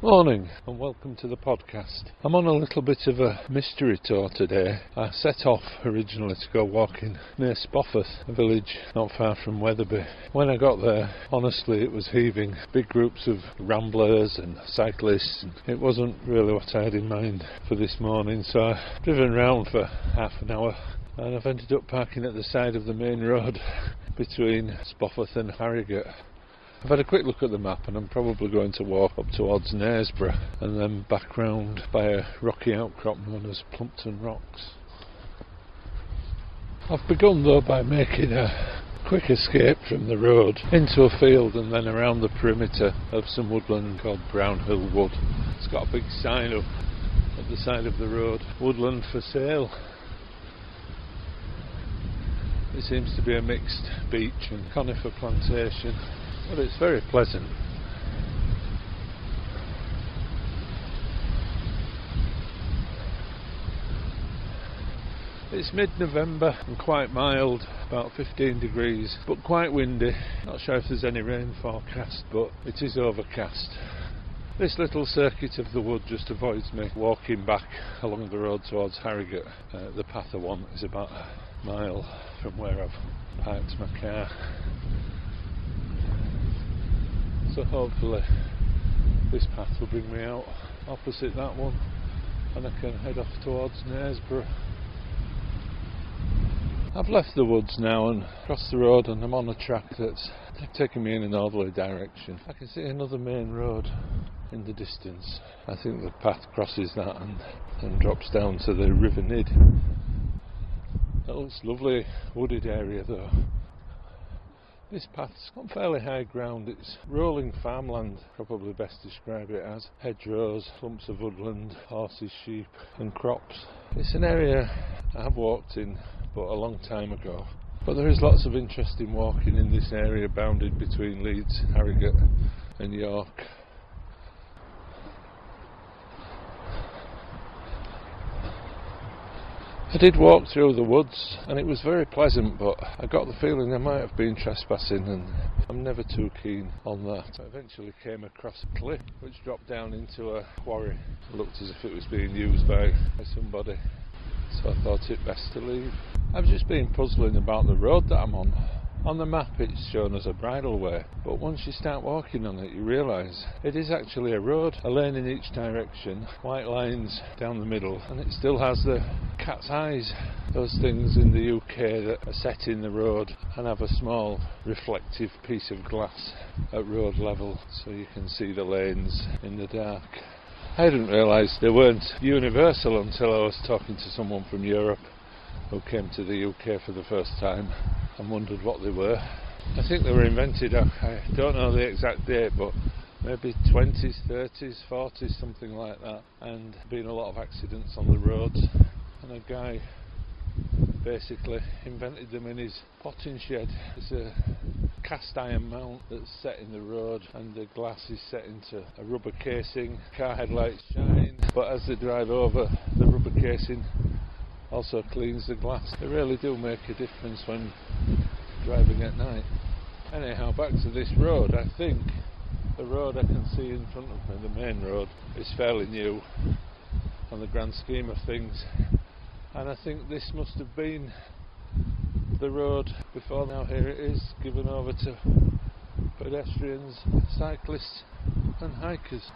Morning and welcome to the podcast. I'm on a little bit of a mystery tour today. I set off originally to go walking near Spofford, a village not far from Wetherby. When I got there, honestly it was heaving. Big groups of ramblers and cyclists. It wasn't really what I had in mind for this morning, so I've driven around for half an hour and I've ended up parking at the side of the main road between Spofford and Harrogate. I've had a quick look at the map and I'm probably going to walk up towards Knaresborough and then back round by a rocky outcrop known as Plumpton Rocks. I've begun though by making a quick escape from the road into a field and then around the perimeter of some woodland called Brownhill Wood. It's got a big sign up at the side of the road, woodland for sale. It seems to be a mixed beech and conifer plantation. But it's very pleasant. It's mid-November and quite mild, about 15 degrees, but quite windy. Not sure if there's any rain forecast, but it is overcast. This little circuit of the wood just avoids me walking back along the road towards Harrogate. The path I want is about a mile from where I've parked my car. So hopefully this path will bring me out opposite that one and I can head off towards Knaresborough. I've left the woods now and crossed the road and I'm on a track that's taking me in a northerly direction. I can see another main road in the distance. I think the path crosses that and drops down to the River Nidd. That looks lovely, wooded area though. This path's got fairly high ground. It's rolling farmland, probably best describe it as. Hedgerows, clumps of woodland, horses, sheep and crops. It's an area I have walked in, but a long time ago. But there is lots of interesting walking in this area bounded between Leeds, Harrogate and York. I did walk through the woods and it was very pleasant, but I got the feeling I might have been trespassing and I'm never too keen on that. I eventually came across a cliff which dropped down into a quarry. It looked as if it was being used by somebody, so I thought it best to leave. I've just been puzzling about the road that I'm on. On the map it's shown as a bridleway, but once you start walking on it you realise it is actually a road, a lane in each direction, white lines down the middle, and it still has the cat's eyes, those things in the UK that are set in the road and have a small reflective piece of glass at road level so you can see the lanes in the dark. I didn't realise they weren't universal until I was talking to someone from Europe who came to the UK for the first time and wondered what they were. I think they were invented, I don't know the exact date, but maybe 20s, 30s, 40s, something like that, and been a lot of accidents on the roads, and a guy basically invented them in his potting shed. It's a cast iron mount that's set in the road and the glass is set into a rubber casing. Car headlights shine, but as they drive over, the rubber casing also cleans the glass. They really do make a difference when driving at night. Anyhow, back to this road. I think the road I can see in front of me, the main road, is fairly new on the grand scheme of things, and I think this must have been the road before. Now here it is, given over to pedestrians, cyclists and hikers.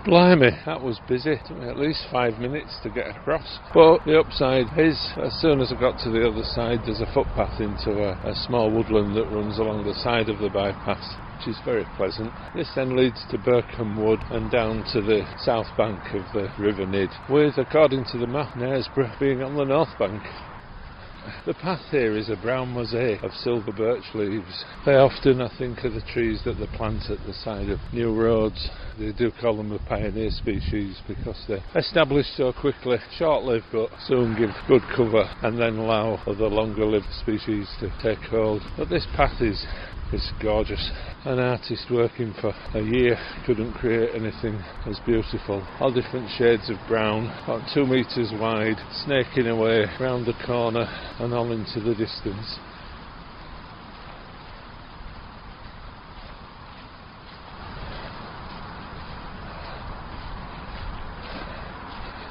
Blimey, that was busy. It took me at least 5 minutes to get across. But the upside is, as soon as I got to the other side, there's a footpath into a small woodland that runs along the side of the bypass, which is very pleasant. This then leads to Birkham Wood and down to the south bank of the River Nidd, with, according to the map, Knaresborough being on the north bank. The path here is a brown mosaic of silver birch leaves. They often, I think, are the trees that they plant at the side of new roads. They do call them a pioneer species because they're established so quickly, short-lived but soon give good cover and then allow other longer-lived species to take hold. But this path is It's gorgeous. An artist working for a year couldn't create anything as beautiful. All different shades of brown, about 2 metres wide, snaking away round the corner and on into the distance.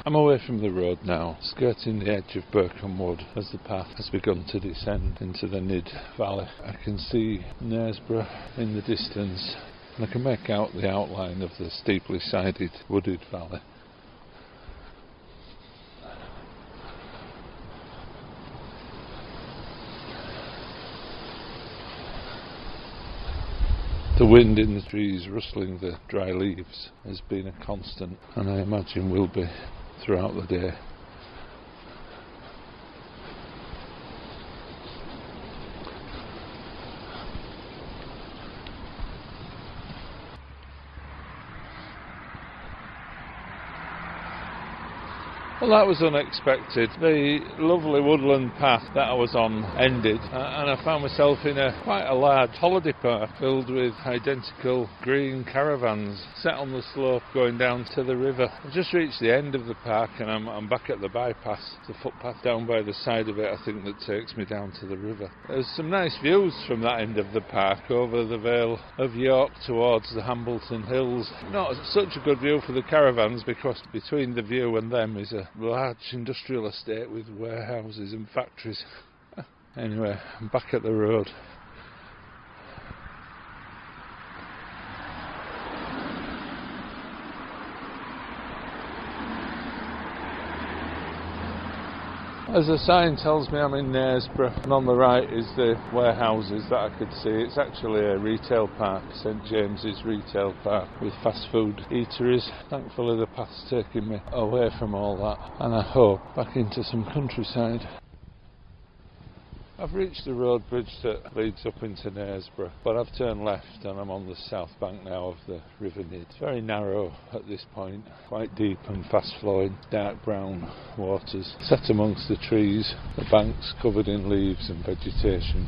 I'm away from the road now, skirting the edge of Birkham Wood as the path has begun to descend into the Nidd Valley. I can see Knaresborough in the distance, and I can make out the outline of the steeply sided wooded valley. The wind in the trees rustling the dry leaves has been a constant, and I imagine will be throughout the day. Well, that was unexpected. The lovely woodland path that I was on ended, and I found myself in quite a large holiday park filled with identical green caravans set on the slope going down to the river. I've just reached the end of the park and I'm back at the bypass, the footpath down by the side of it, I think, that takes me down to the river. There's some nice views from that end of the park over the Vale of York towards the Hambleton Hills. Not such a good view for the caravans because between the view and them is a large industrial estate with warehouses and factories. Anyway, I'm back at the road. As the sign tells me, I'm in Knaresborough, and on the right is the warehouses that I could see. It's actually a retail park, St James's Retail Park, with fast food eateries. Thankfully the path's taking me away from all that, and I hope back into some countryside. I've reached the road bridge that leads up into Knaresborough, but I've turned left and I'm on the south bank now of the River Nidd. It's very narrow at this point, quite deep and fast flowing, dark brown waters set amongst the trees, the banks covered in leaves and vegetation.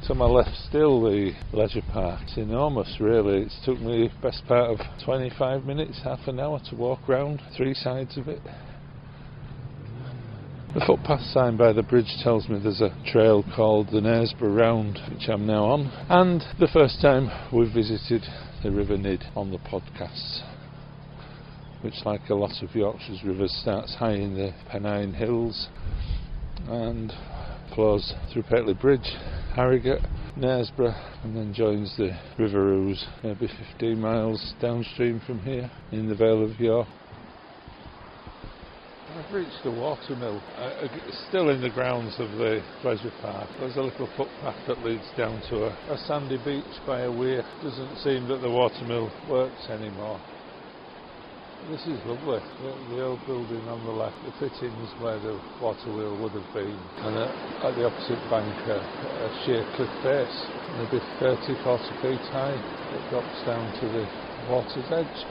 To my left still the leisure park. It's enormous really. It's took me the best part of 25 minutes, half an hour to walk round 3 sides of it. The footpath sign by the bridge tells me there's a trail called the Knaresborough Round, which I'm now on, and the first time we've visited the River Nidd on the podcasts, which, like a lot of Yorkshire's rivers, starts high in the Pennine Hills and flows through Petley Bridge, Harrogate, Knaresborough, and then joins the River Hues maybe 15 miles downstream from here in the Vale of York. I've reached the watermill, still in the grounds of the pleasure park. There's a little footpath that leads down to a sandy beach by a weir. Doesn't seem that the watermill works anymore. This is lovely, the old building on the left, the fittings where the water wheel would have been, and at the opposite bank a sheer cliff face, maybe 30-40 feet high. It drops down to the water's edge.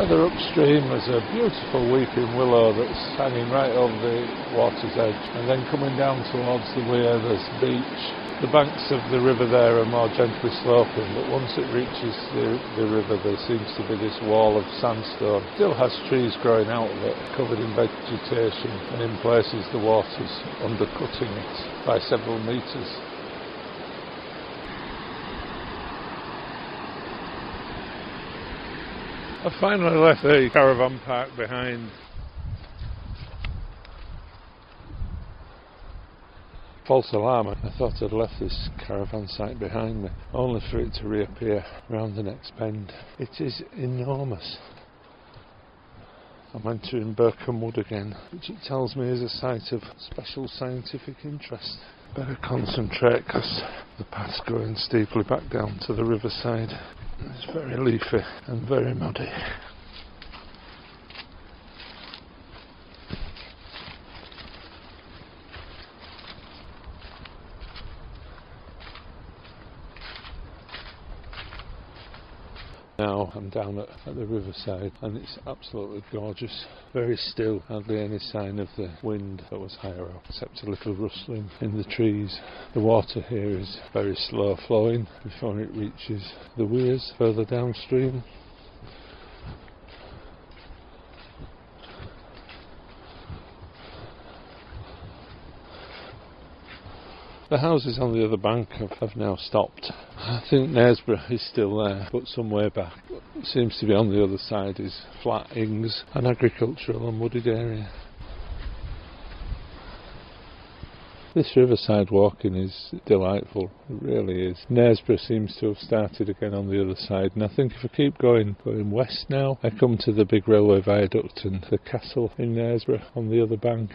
Further upstream there's a beautiful weeping willow that's hanging right over the water's edge, and then coming down towards the weir there's the beach. The banks of the river there are more gently sloping, but once it reaches the river there seems to be this wall of sandstone. It still has trees growing out of it, covered in vegetation, and in places the water's undercutting it by several metres. I finally left the caravan park behind. False alarm, I thought I'd left this caravan site behind me, only for it to reappear round the next bend. It is enormous. I'm entering Burkham Wood again, which it tells me is a site of special scientific interest. Better concentrate because the path's going steeply back down to the riverside. It's very leafy and very muddy. Now I'm down at the riverside and it's absolutely gorgeous, very still, hardly any sign of the wind that was higher up, except a little rustling in the trees. The water here is very slow flowing before it reaches the weirs further downstream. The houses on the other bank have now stopped. I think Knaresborough is still there, but some way back. What seems to be on the other side is flat ings, an agricultural and wooded area. This riverside walking is delightful, it really is. Knaresborough seems to have started again on the other side, and I think if I keep going west now, I come to the big railway viaduct and the castle in Knaresborough on the other bank.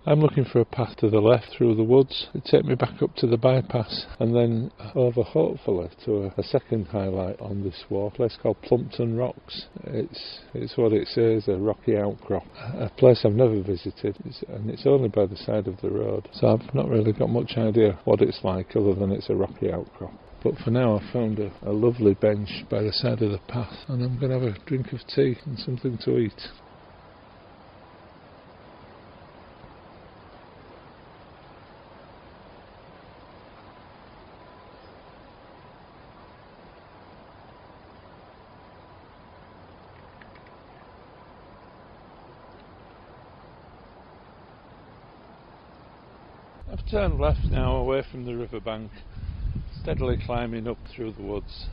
I'm looking for a path to the left through the woods to take me back up to the bypass and then over, hopefully, to a second highlight on this walk, a place called Plumpton Rocks. It's what it says, a rocky outcrop, a place I've never visited, and it's only by the side of the road, so I've not really got much idea what it's like other than it's a rocky outcrop. But for now I've found a lovely bench by the side of the path and I'm going to have a drink of tea and something to eat. I've turned left now away from the riverbank, steadily climbing up through the woods,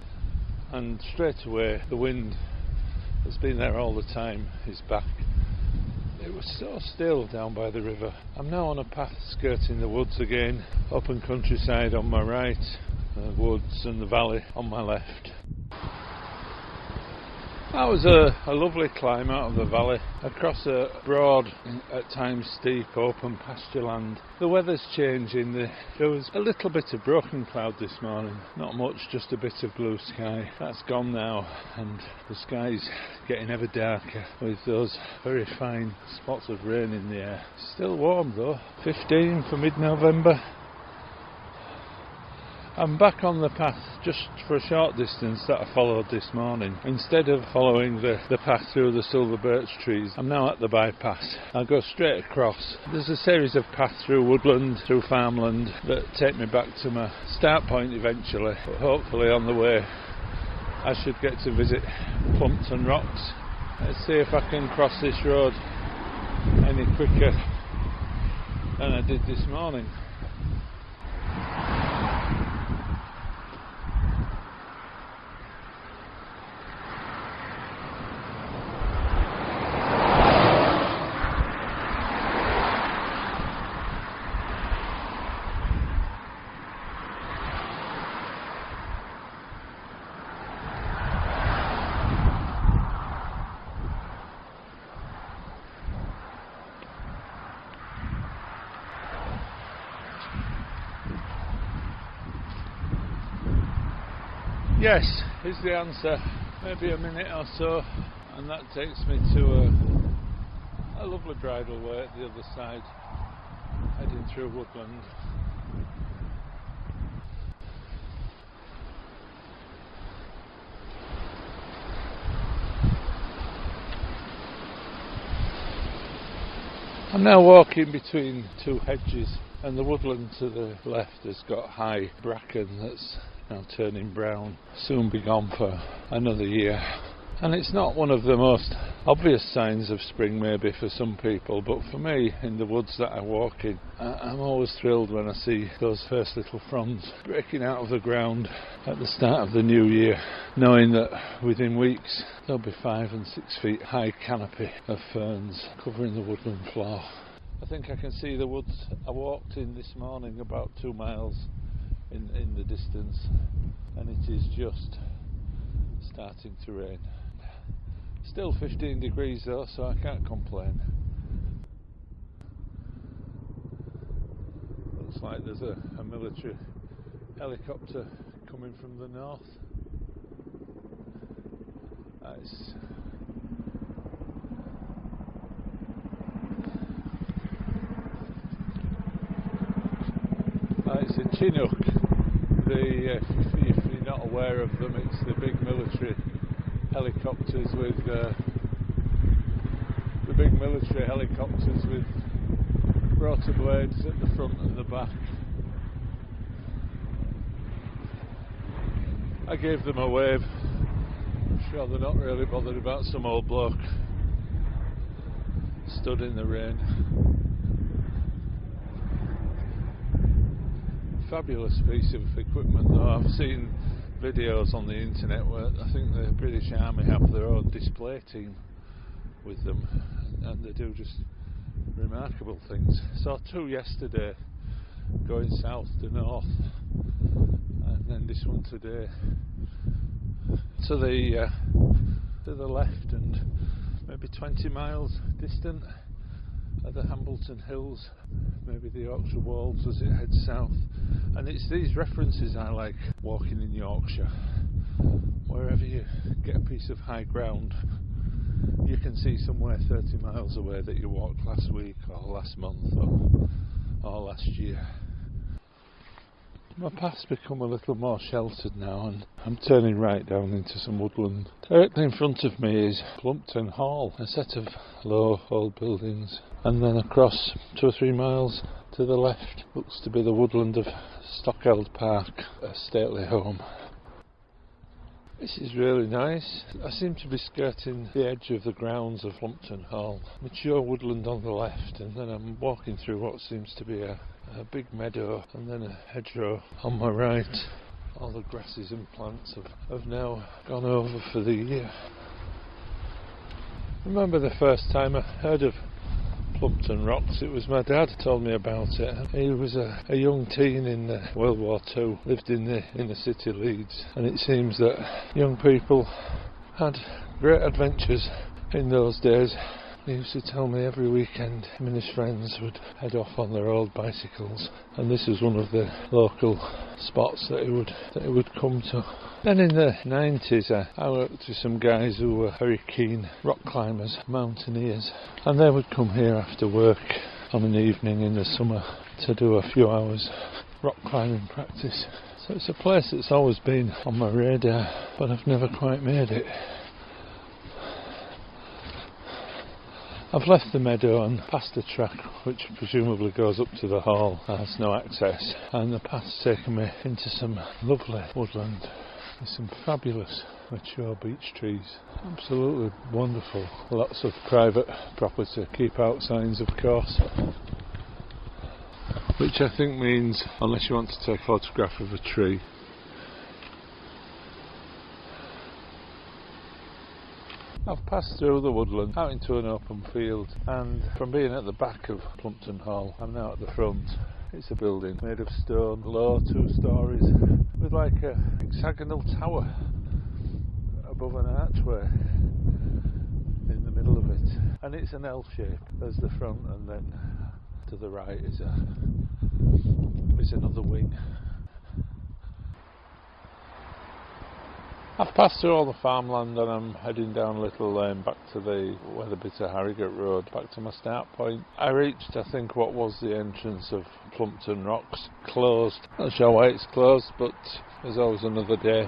and straight away the wind that's been there all the time is back. It was so still down by the river. I'm now on a path skirting the woods again, open countryside on my right, the woods and the valley on my left. That was a lovely climb out of the valley, across a broad, at times steep, open pasture land. The weather's changing, there was a little bit of broken cloud this morning, not much, just a bit of blue sky. That's gone now, and the sky's getting ever darker, with those very fine spots of rain in the air. Still warm though, 15 for mid-November. I'm back on the path just for a short distance that I followed this morning. Instead of following the path through the silver birch trees, I'm now at the bypass. I'll go straight across. There's a series of paths through woodland, through farmland that take me back to my start point eventually. But hopefully on the way I should get to visit Plumpton Rocks. Let's see if I can cross this road any quicker than I did this morning. Yes, is the answer. Maybe a minute or so, and that takes me to a lovely bridle way at the other side, heading through woodland. I'm now walking between two hedges, and the woodland to the left has got high bracken that's now turning brown, soon be gone for another year. And it's not one of the most obvious signs of spring maybe for some people, but for me, in the woods that I walk in, I'm always thrilled when I see those first little fronds breaking out of the ground at the start of the new year, knowing that within weeks there'll be 5 and 6 feet high canopy of ferns covering the woodland floor. I think I can see the woods I walked in this morning about 2 miles in the distance, and it is just starting to rain. Still 15 degrees though, so I can't complain. Looks like there's a military helicopter coming from the north. It's a Chinook. If you're not aware of them, it's the big military helicopters with rotor blades at the front and the back. I gave them a wave. I'm sure they're not really bothered about some old bloke stood in the rain. Fabulous piece of equipment though. I've seen videos on the internet where I think the British Army have their own display team with them, and they do just remarkable things. Saw two yesterday going south to north, and then this one today to the left, and maybe 20 miles distant are the Hambleton Hills, maybe the Yorkshire Wolds as it heads south. And it's these references I like walking in Yorkshire. Wherever you get a piece of high ground, you can see somewhere 30 miles away that you walked last week or last month or last year. My path's become a little more sheltered now, and I'm turning right down into some woodland. Directly in front of me is Plumpton Hall, a set of low old buildings, and then across 2 or 3 miles to the left looks to be the woodland of Stockeld Park, a stately home. This is really nice. I seem to be skirting the edge of the grounds of Plumpton Hall. Mature woodland on the left, and then I'm walking through what seems to be a big meadow, and then a hedgerow on my right. All the grasses and plants have now gone over for the year. I remember the first time I heard of Plumpton Rocks, it was my dad who told me about it. He was a young teen in World War II, lived in the city of Leeds, and it seems that young people had great adventures in those days. He used to tell me every weekend him and his friends would head off on their old bicycles, and this was one of the local spots that he would come to. Then in the 90s I worked with some guys who were very keen rock climbers, mountaineers, and they would come here after work on an evening in the summer to do a few hours rock climbing practice. So it's a place that's always been on my radar, but I've never quite made it. I've left the meadow and passed a track which presumably goes up to the hall. There's no access, and the path's taken me into some lovely woodland with some fabulous mature beech trees. Absolutely wonderful. Lots of private property, keep out signs of course, which I think means unless you want to take a photograph of a tree. I've passed through the woodland out into an open field, and from being at the back of Plumpton Hall, I'm now at the front. It's a building made of stone, low, 2 stories, with like a hexagonal tower above an archway in the middle of it, and it's an L shape. There's the front, and then to the right is another wing. I've passed through all the farmland, and I'm heading down a little lane back to the Weatherbitter Harrogate Road, back to my start point. I reached, I think, what was the entrance of Plumpton Rocks. Closed. Not sure why it's closed, but there's always another day.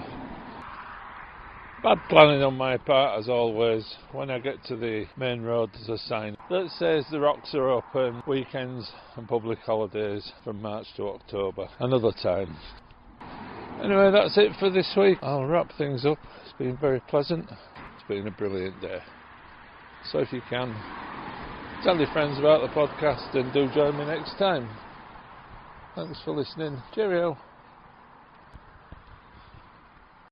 Bad planning on my part, as always. When I get to the main road, there's a sign that says the rocks are open weekends and public holidays from March to October. Another time. Anyway, that's it for this week. I'll wrap things up. It's been very pleasant. It's been a brilliant day. So if you can, tell your friends about the podcast and do join me next time. Thanks for listening. Cheerio.